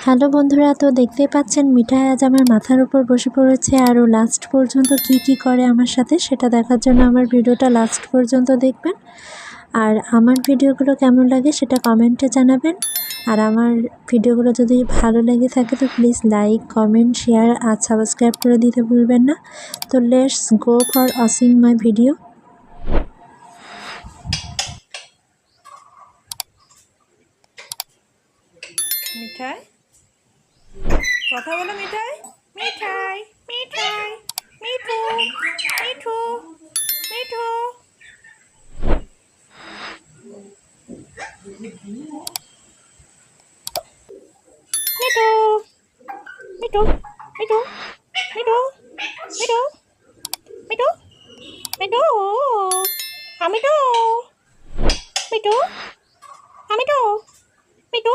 Hello বন্ধুরা, তো দেখতেই পাচ্ছেন মিঠাই আজ আমার মাথার উপর বসে পড়েছে। আরও লাস্ট পর্যন্ত কি করে আমার সাথে সেটা দেখার জন্য আমার ভিডিওটা লাস্ট পর্যন্ত দেখবেন। আর আমার ভিডিওগুলো কেমন লাগে সেটা কমেন্টে জানাবেন। আর আমার ভিডিওগুলো যদি ভালো লেগে থাকে তো প্লিজ লাইক, কমেন্ট, শেয়ার আর সাবস্ক্রাইব করে দিতে ভুলবেন না। তো let's go for watching my video. Mithai, কথা বলো মিঠাই। মিঠাই, মিঠাই, মিঠু, মিঠু, মিঠু। মিঠু, মিঠু, মিঠু, মিঠু, মিঠু, মিঠু, মিঠু, আমিঠু, মিঠু, আমিঠু, মিঠু,